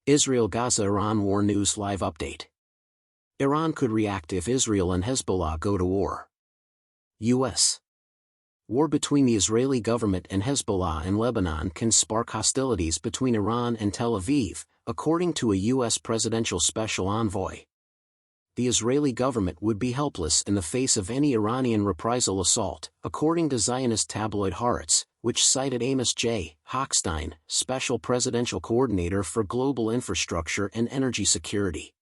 Israel-Gaza-Iran War News Live Update. Iran could react if Israel and Hezbollah go to war. U.S. War between the Israeli government and Hezbollah in Lebanon can spark hostilities between Iran and Tel Aviv, according to a U.S. presidential special envoy. The Israeli government would be helpless in the face of any Iranian reprisal assault, according to Zionist tabloid Haaretz, which cited Amos J. Hochstein, Special Presidential Coordinator for Global Infrastructure and Energy Security.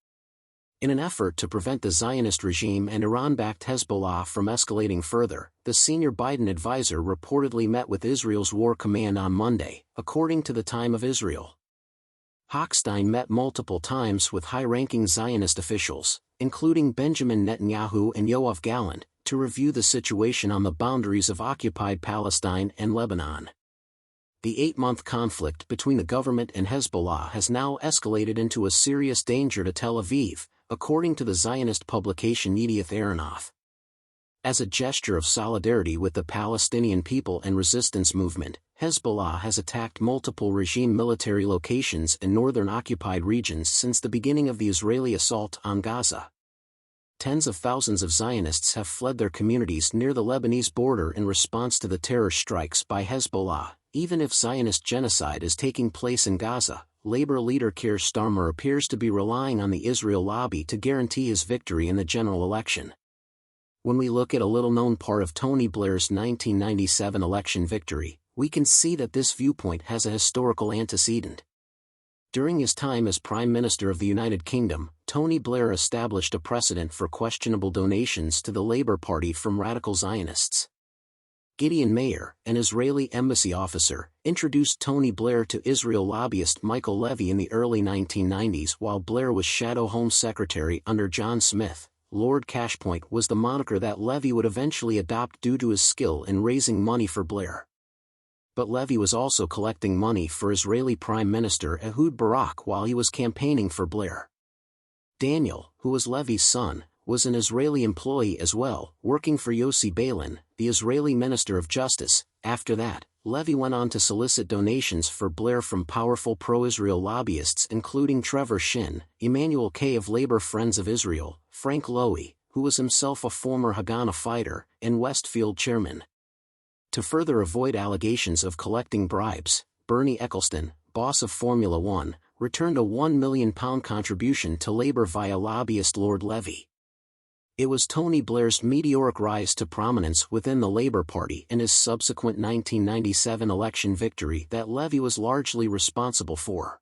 In an effort to prevent the Zionist regime and Iran-backed Hezbollah from escalating further, the senior Biden advisor reportedly met with Israel's War Command on Monday, according to the Time of Israel. Hochstein met multiple times with high-ranking Zionist officials, including Benjamin Netanyahu and Yoav Gallant, to review the situation on the boundaries of occupied Palestine and Lebanon. The 8-month conflict between the government and Hezbollah has now escalated into a serious danger to Tel Aviv, according to the Zionist publication Yedioth Ahronoth. As a gesture of solidarity with the Palestinian people and resistance movement, Hezbollah has attacked multiple regime military locations in northern occupied regions since the beginning of the Israeli assault on Gaza. Tens of thousands of Zionists have fled their communities near the Lebanese border in response to the terror strikes by Hezbollah. Even if Zionist genocide is taking place in Gaza, Labor leader Keir Starmer appears to be relying on the Israel lobby to guarantee his victory in the general election. When we look at a little-known part of Tony Blair's 1997 election victory, we can see that this viewpoint has a historical antecedent. During his time as Prime Minister of the United Kingdom, Tony Blair established a precedent for questionable donations to the Labour Party from radical Zionists. Gideon Mayer, an Israeli embassy officer, introduced Tony Blair to Israel lobbyist Michael Levy in the early 1990s while Blair was Shadow Home Secretary under John Smith. Lord Cashpoint was the moniker that Levy would eventually adopt due to his skill in raising money for Blair. But Levy was also collecting money for Israeli Prime Minister Ehud Barak while he was campaigning for Blair. Daniel, who was Levy's son, was an Israeli employee as well, working for Yossi Beilin, the Israeli Minister of Justice. After that, Levy went on to solicit donations for Blair from powerful pro-Israel lobbyists including Trevor Shin, Emmanuel K. of Labor Friends of Israel, Frank Lowy, who was himself a former Haganah fighter, and Westfield chairman. To further avoid allegations of collecting bribes, Bernie Ecclestone, boss of Formula One, returned a £1 million contribution to Labour via lobbyist Lord Levy. It was Tony Blair's meteoric rise to prominence within the Labour Party and his subsequent 1997 election victory that Levy was largely responsible for.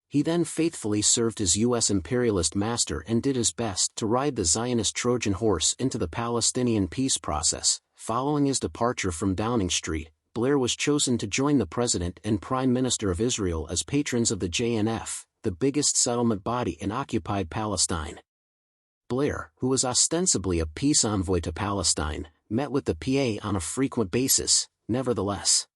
He then faithfully served his U.S. imperialist master and did his best to ride the Zionist Trojan horse into the Palestinian peace process. Following his departure from Downing Street, Blair was chosen to join the President and Prime Minister of Israel as patrons of the JNF, the biggest settlement body in occupied Palestine. Blair, who was ostensibly a peace envoy to Palestine, met with the PA on a frequent basis. Nevertheless,